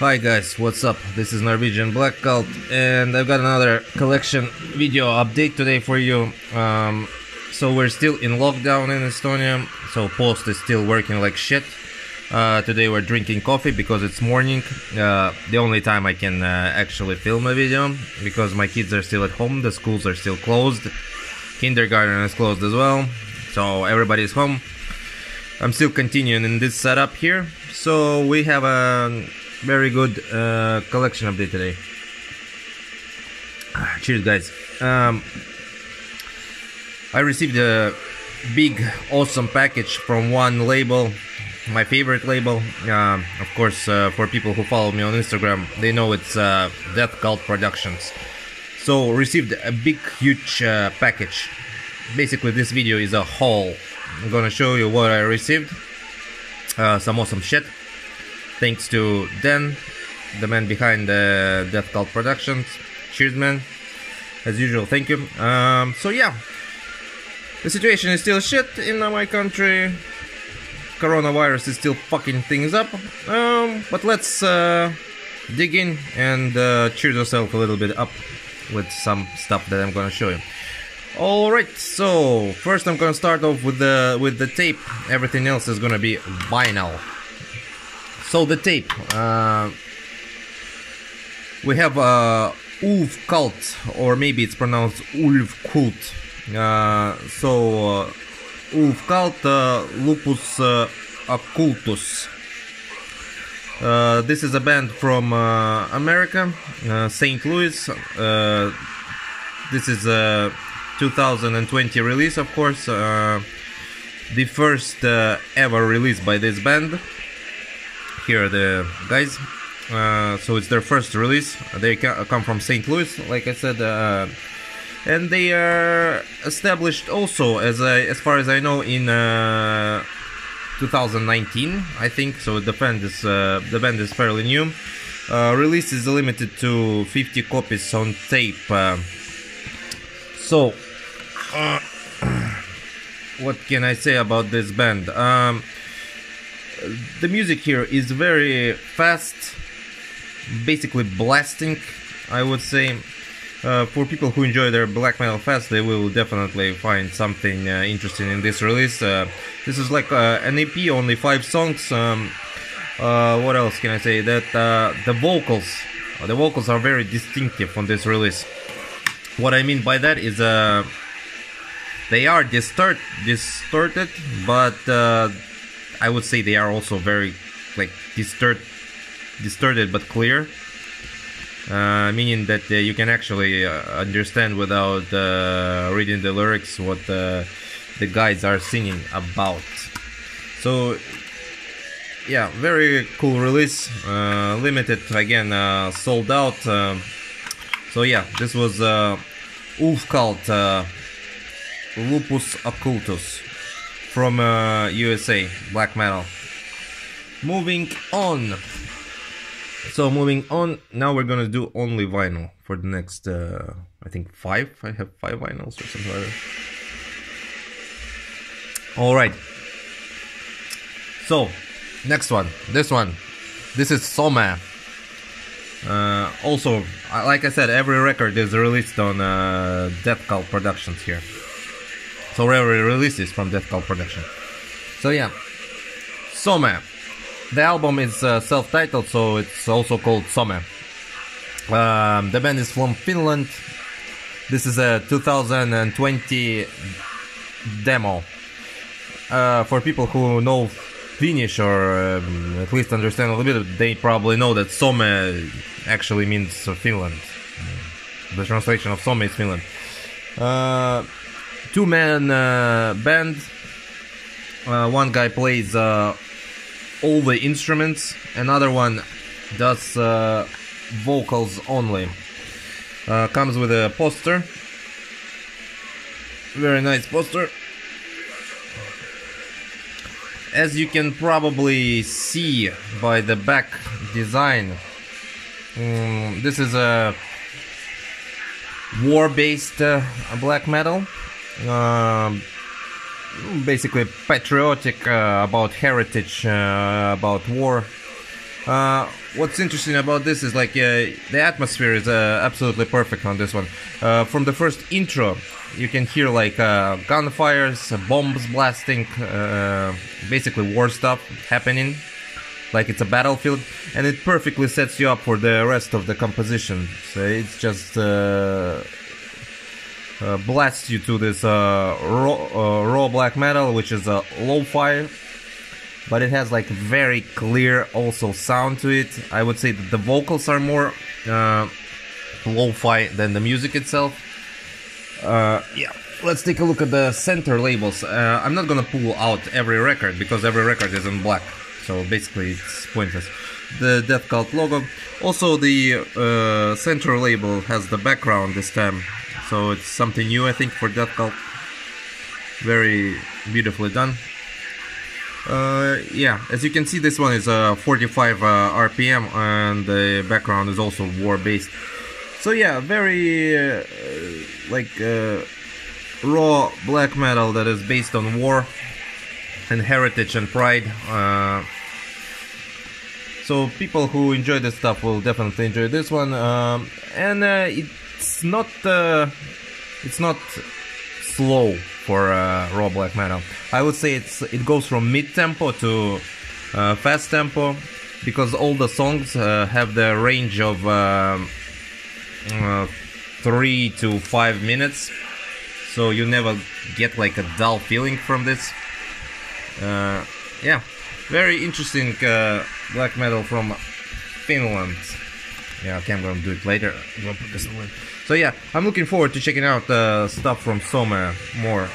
Hi guys, what's up? This is Norwegian DeathKvlt and I've got another collection video update today for you. So we're still in lockdown in Estonia, so post is still working like shit. Today we're drinking coffee because it's morning. The only time I can actually film a video because my kids are still at home, the schools are still closed, kindergarten is closed as well, so everybody's home. I'm still continuing in this setup here, so we have a very good collection update today. Cheers guys. I received a big awesome package from one label, my favorite label. Of course, for people who follow me on Instagram, they know it's DeathKvlt Productions. So received a big huge package. Basically this video is a haul. I'm gonna show you what I received. Some awesome shit. Thanks to Dan, the man behind the DeathKvlt Productions. Cheers, man. As usual, thank you. So yeah, the situation is still shit in my country. Coronavirus is still fucking things up. But let's dig in and cheer yourself a little bit up with some stuff that I'm gonna show you. Alright, so first I'm gonna start off with the tape. Everything else is gonna be vinyl. So the tape, we have UlvKult, or maybe it's pronounced UlvKult. UlvKult, Lupus Occultus. This is a band from America, St. Louis. This is a 2020 release, of course. The first ever release by this band. Here are the guys. So it's their first release. They come from St. Louis, like I said, and they are established also as far as I know in 2019, I think. So the band is fairly new. Release is limited to 50 copies on tape. What can I say about this band? The music here is very fast, basically blasting, I would say. For people who enjoy their black metal fast, they will definitely find something interesting in this release. This is like an EP, only 5 songs. What else can I say? That the vocals are very distinctive on this release. What I mean by that is they are distorted, but I would say they are also very like distorted but clear, meaning that you can actually understand without reading the lyrics what the guys are singing about. So yeah, very cool release, limited again, sold out. So yeah, this was UlvKult, Lupus Occultus from USA, black metal. Moving on. So moving on, now we're gonna do only vinyl for the next, I think 5. I have 5 vinyls or something like that. Alright. So, next one. This is Somme. Also, like I said, every record is released on DeathKvlt Productions here. So every release is from DeathKvlt Productions. So yeah, Somme. The album is self-titled, so it's also called Somme. The band is from Finland. This is a 2020 demo. For people who know Finnish, or at least understand a little bit, they probably know that Somme actually means Finland. The translation of Somme is Finland. 2-man band. One guy plays all the instruments, another one does vocals only. Comes with a poster, very nice poster. As you can probably see by the back design, this is a war-based black metal. basically patriotic, about heritage, about war. What's interesting about this is like the atmosphere is absolutely perfect on this one. From the first intro, you can hear like gunfires, bombs blasting, basically war stuff happening, like it's a battlefield, and it perfectly sets you up for the rest of the composition. So it's just blasts you to this raw black metal, which is a lo-fi, but it has like very clear also sound to it. I would say that the vocals are more lo-fi than the music itself. Yeah, let's take a look at the center labels. I'm not gonna pull out every record because every record is in black, so basically it's pointless. The DeathKvlt logo. Also the center label has the background this time, so it's something new I think for DeathKvlt. Very beautifully done. Yeah, as you can see, this one is 45 RPM, and the background is also war based. So yeah, very raw black metal that is based on war and heritage and pride. So people who enjoy this stuff will definitely enjoy this one. And it's not slow for raw black metal. I would say it goes from mid-tempo to fast tempo, because all the songs have the range of 3 to 5 minutes, so you never get like a dull feeling from this. Yeah, very interesting black metal from Finland. Yeah, okay, I'm gonna do it later. I'm gonna put this away. So yeah, I'm looking forward to checking out stuff from Somme more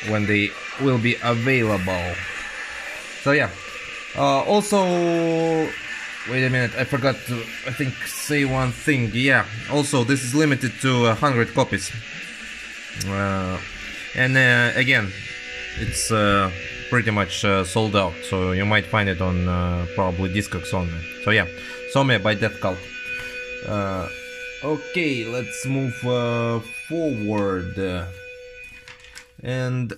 when they will be available. So yeah, also, wait a minute, I forgot to, I think, say one thing. Yeah, also this is limited to 100 copies. And again, it's pretty much sold out, so you might find it on probably Discogs only. So yeah, Somme by DeathKvlt. Okay, let's move forward. And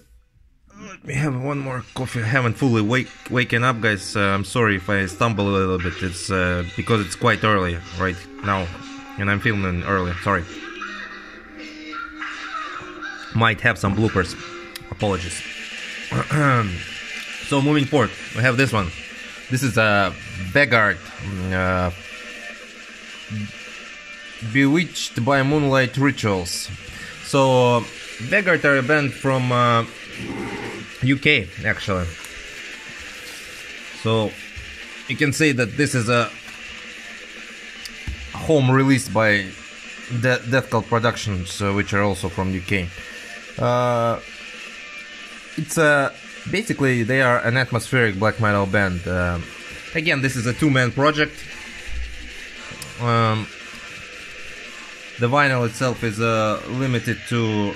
let me have one more coffee. I haven't fully waken up, guys. I'm sorry if I stumble a little bit. It's because it's quite early right now, and I'm filming early. Sorry. Might have some bloopers. Apologies. So moving forward, we have this one. This is a Vegard. Bewitched by Moonlight Rituals. So Vegard are a band from UK actually. So you can say that this is a home release by DeathKvlt Productions, which are also from UK. It's basically they are an atmospheric black metal band. Again, this is a two-man project. The vinyl itself is limited to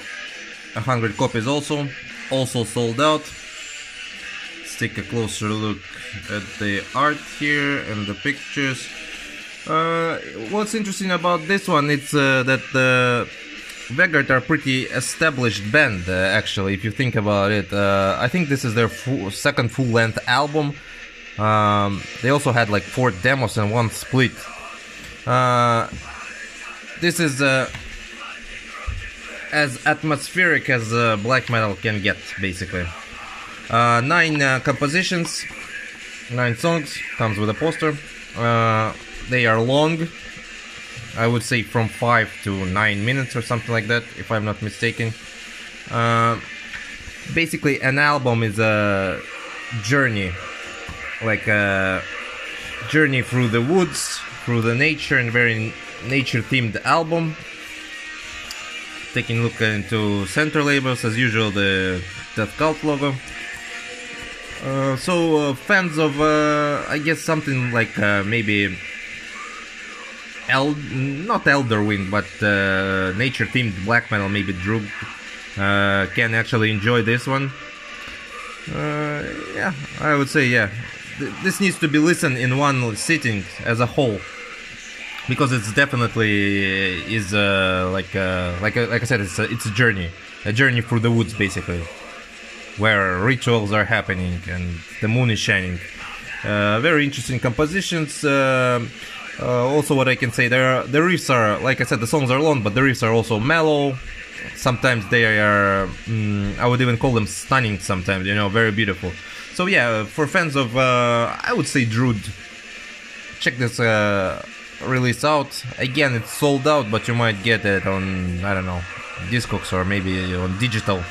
100 copies also sold out. Let's take a closer look at the art here and the pictures. What's interesting about this one, it's that the Vegard are pretty established band, actually, if you think about it. I think this is their second full-length album. They also had like 4 demos and 1 split. This is as atmospheric as black metal can get, basically. 9 compositions, 9 songs, comes with a poster. They are long, I would say from 5 to 9 minutes or something like that, if I'm not mistaken. Basically, an album is a journey, like a journey through the woods, through the nature, and very nature-themed album. Taking a look into center labels, as usual, the DeathKvlt logo. So fans of, I guess, something like maybe not Elderwind, but nature-themed black metal, maybe Drug, can actually enjoy this one. Yeah, I would say, yeah, this needs to be listened in one sitting as a whole, because it's definitely is like I said, it's a journey through the woods, basically, where rituals are happening and the moon is shining. Very interesting compositions. Also, what I can say, the riffs are, like I said, the songs are long, but the riffs are also mellow. Sometimes they are, I would even call them stunning sometimes, you know, very beautiful. So yeah, for fans of, I would say, Druid, check this release out. Again, it's sold out, but you might get it on, I don't know, Discogs or maybe on digital.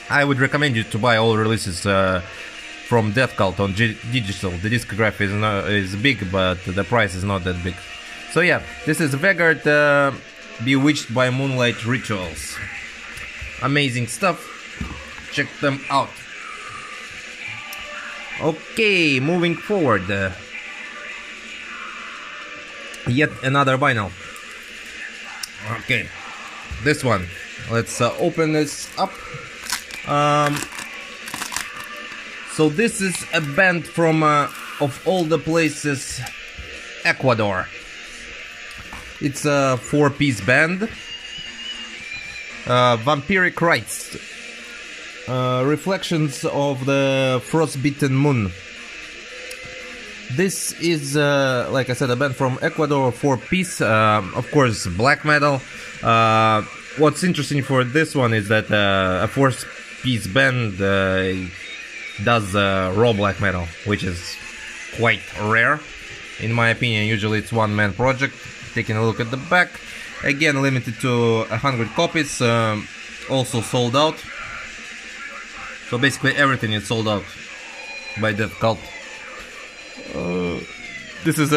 I would recommend you to buy all releases from DeathKvlt on digital. The discography is big, but the price is not that big. So yeah, this is Vegard, Bewitched by Moonlight Rituals. Amazing stuff. Check them out. Okay, moving forward. Yet another vinyl. Okay, this one. Let's open this up. So this is a band from, of all the places, Ecuador. It's a 4-piece band. Wampyric Rites. Reflections of the Frostbitten Moon. This is, like I said, a band from Ecuador, 4-piece, of course, black metal. What's interesting for this one is that a 4-piece band does raw black metal, which is quite rare, in my opinion. Usually it's one-man project. Taking a look at the back, again limited to 100 copies, also sold out. So basically everything is sold out by DeathKvlt. This is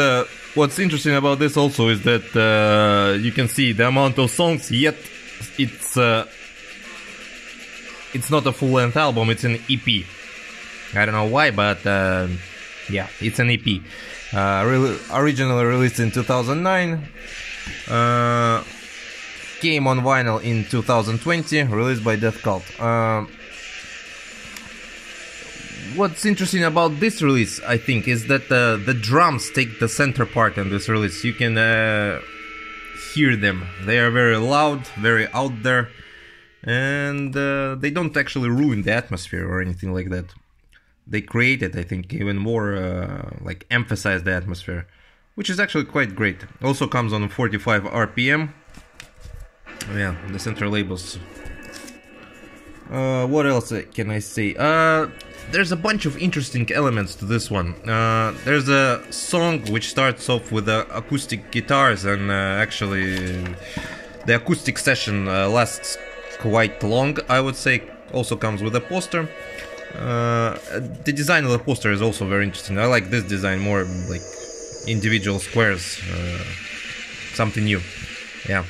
what's interesting about this also is that you can see the amount of songs, yet it's not a full-length album, it's an EP. I don't know why, but yeah, it's an EP. Originally released in 2009, came on vinyl in 2020, released by DeathKvlt. What's interesting about this release, I think, is that the drums take the center part in this release. You can hear them. They are very loud, very out there, and they don't actually ruin the atmosphere or anything like that. They create it, I think, even more, like, emphasize the atmosphere, which is actually quite great. Also comes on 45 RPM. Yeah, the center labels. What else can I say? There's a bunch of interesting elements to this one. There's a song which starts off with acoustic guitars, and actually the acoustic session lasts quite long, I would say. Also comes with a poster. The design of the poster is also very interesting. I like this design more, like individual squares, something new. Yeah.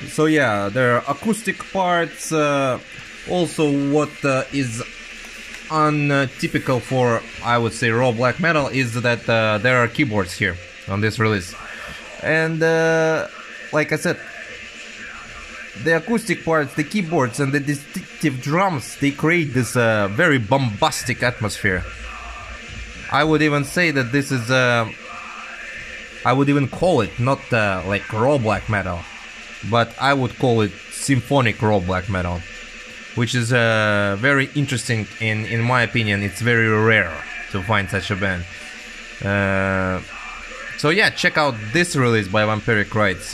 So yeah, there are acoustic parts. Also, what is untypical for, I would say, raw black metal is that there are keyboards here on this release. And like I said, the acoustic parts, the keyboards, and the distinctive drums, they create this very bombastic atmosphere. I would even say that this is, I would even call it not like raw black metal, but I would call it symphonic raw black metal, which is very interesting. In my opinion, it's very rare to find such a band. So yeah, check out this release by Wampyric Rites.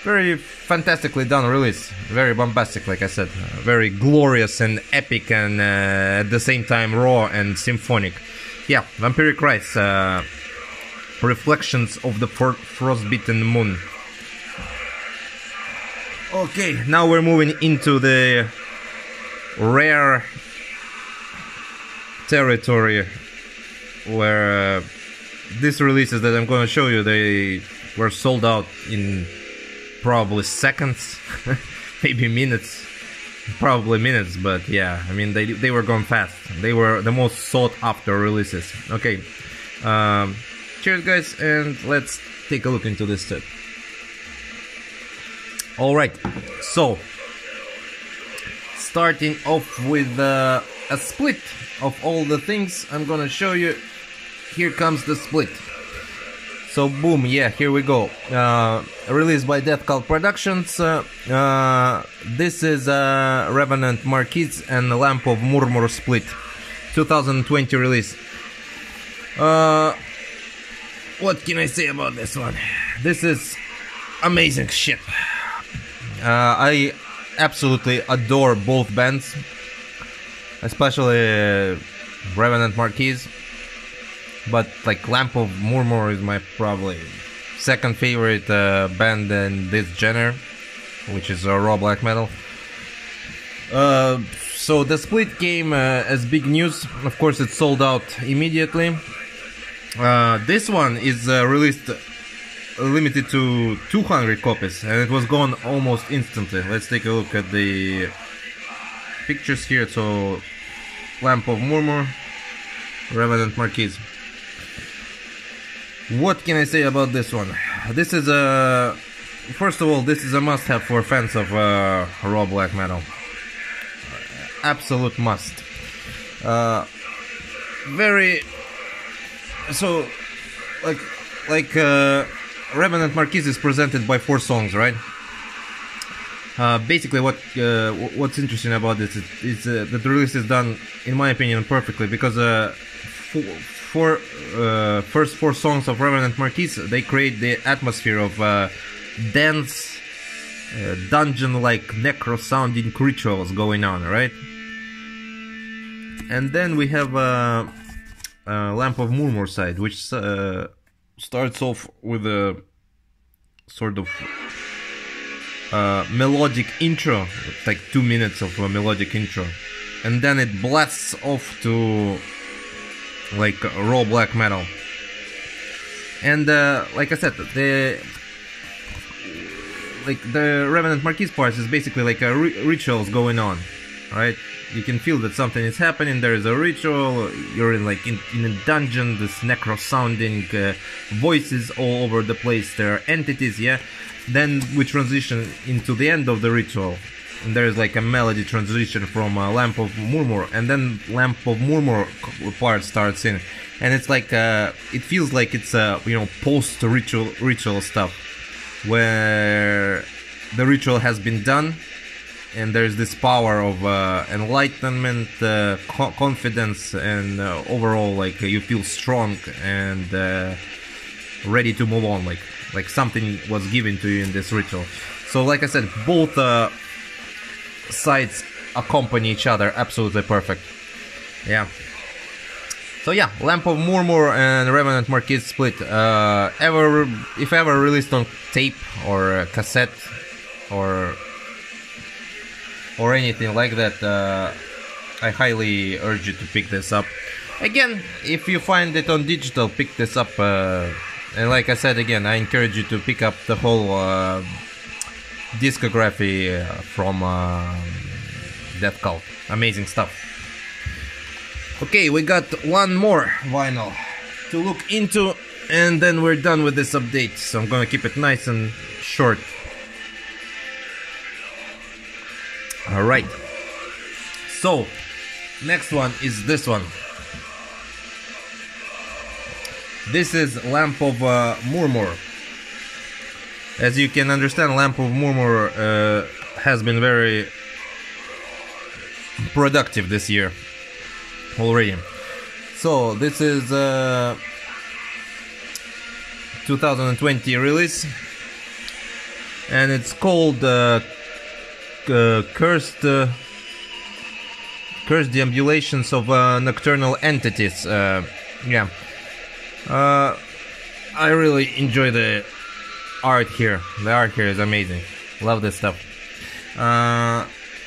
Very fantastically done release, very bombastic, like I said, very glorious and epic, and at the same time raw and symphonic. Yeah, Wampyric Rites, Reflections of the Frostbitten Moon. Okay, now we're moving into the rare territory where these releases that I'm going to show you, they were sold out in probably seconds, maybe minutes, probably minutes, but yeah, I mean, they were going fast. They were the most sought after releases. Okay, cheers guys, and let's take a look into this set. Alright, so starting off with a split of all the things I'm gonna show you. Here comes the split. So boom, yeah, here we go. Released by DeathKvlt Productions. This is Revenant, Marquis and Lamp of Murmuur split. 2020 release. What can I say about this one? This is amazing shit. I absolutely adore both bands, especially Revenant, Marquis. But like Lamp of Murmuur is my probably second favorite band in this genre, which is raw black metal. So the split came as big news. Of course, it sold out immediately. This one is released limited to 200 copies, and it was gone almost instantly. Let's take a look at the pictures here. So, Lamp of Murmuur, Revenant, Marquis. What can I say about this one? This is a... First of all, this is a must-have for fans of raw black metal. Absolute must. Very... So, like Revenant Marquis is presented by 4 songs, right? Basically, what's interesting about this is that the release is done, in my opinion, perfectly, because first 4 songs of Revenant Marquis, they create the atmosphere of dense, dungeon-like necro-sounding rituals going on, right? And then we have Lamp of Murmuur side, which starts off with a sort of melodic intro, like 2 minutes of a melodic intro, and then it blasts off to like raw black metal. And like I said, the Revenant Marquis part is basically like a rituals going on, right? You can feel that something is happening. There is a ritual. You're in a dungeon. This necro-sounding voices all over the place. There are entities, yeah. Then we transition into the end of the ritual, and there is like a melody transition from Lamp of Murmuur, and then Lamp of Murmuur part starts in, and it's like it feels like it's post-ritual stuff, where the ritual has been done. And there's this power of enlightenment, confidence, and overall, like you feel strong and ready to move on. Like something was given to you in this ritual. So, like I said, both sides accompany each other absolutely perfect. Yeah. So yeah, Lamp of Murmuur and Revenant Marquis split. If ever released on tape or cassette or anything like that, I highly urge you to pick this up. Again, if you find it on digital, pick this up. And like I said again, I encourage you to pick up the whole discography from DeathKvlt. Amazing stuff. Okay, we got one more vinyl to look into, and then we're done with this update. So I'm gonna keep it nice and short. Alright, so next one is this one. This is Lamp of Murmuur. As you can understand, Lamp of Murmuur has been very productive this year already. So this is 2020 release, and it's called Cursed Deambulations of Nocturnal Entities. Yeah. I really enjoy the art here. The art here is amazing. Love this stuff.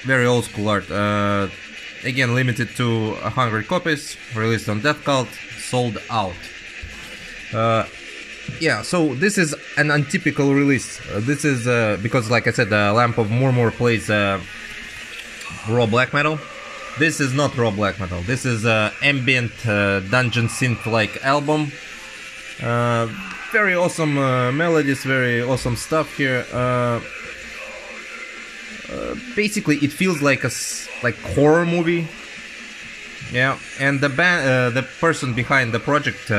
Very old school art. Again, limited to 100 copies. Released on DeathKvlt. Sold out. Yeah, so this is an untypical release. This is because, like I said, the Lamp of Murmuur plays raw black metal. This is not raw black metal. This is ambient dungeon synth-like album. Very awesome melodies, very awesome stuff here. Basically, it feels like a horror movie. Yeah, and the person behind the project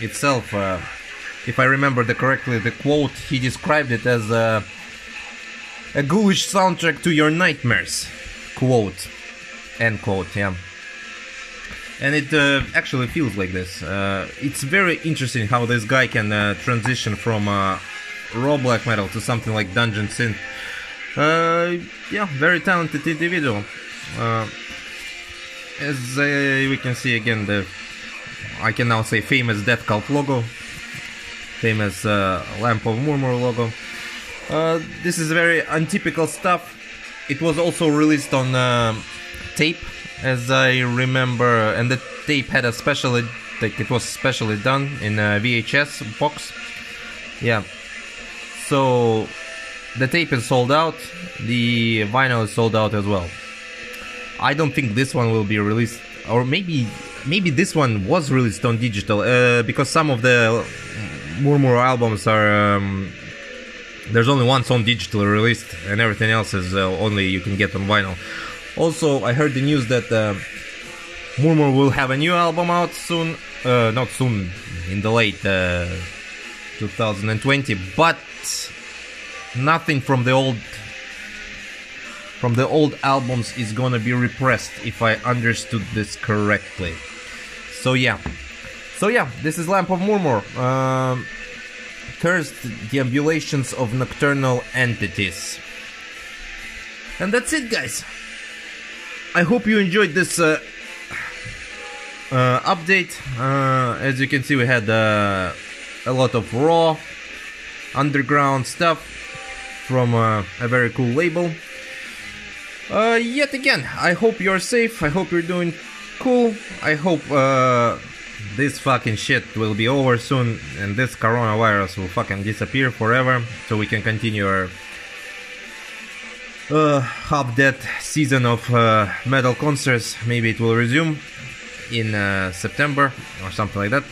itself if I remember correctly, the quote, he described it as a ghoulish soundtrack to your nightmares. Quote. End quote, yeah. And it actually feels like this. It's very interesting how this guy can transition from raw black metal to something like dungeon synth. Yeah, very talented individual. As we can see again, I can now say famous DeathKvlt logo, famous Lamp of Murmuur logo. This is very untypical stuff. It was also released on tape, as I remember, and the tape had a special, like it was specially done in a VHS box. Yeah. So the tape is sold out, the vinyl is sold out as well. I don't think this one will be released, or maybe this one was released on digital, because some of the Murmuur albums are there's only one song digitally released, and everything else is only you can get on vinyl. Also, I heard the news that Murmuur will have a new album out soon, not soon, in the late 2020, but nothing from the old albums is gonna be repressed, if I understood this correctly. So yeah, this is Lamp of Murmuur. Cursed Deambulations of Nocturnal Entities. And that's it, guys. I hope you enjoyed this update. As you can see, we had a lot of raw underground stuff from a very cool label. Yet again, I hope you're safe, I hope you're doing cool, I hope this fucking shit will be over soon and this coronavirus will fucking disappear forever, so we can continue our half-dead season of metal concerts. Maybe it will resume in September or something like that.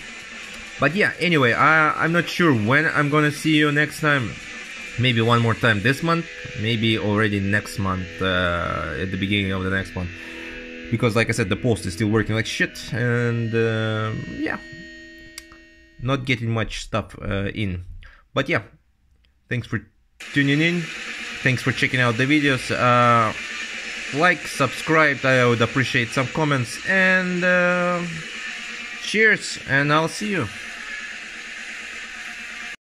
But yeah, anyway, I'm not sure when I'm gonna see you next time. Maybe one more time this month, maybe already next month, at the beginning of the next one. Because like I said, the post is still working like shit, and yeah, not getting much stuff in. But yeah, thanks for tuning in, thanks for checking out the videos. Like, subscribe, I would appreciate some comments, and cheers, and I'll see you.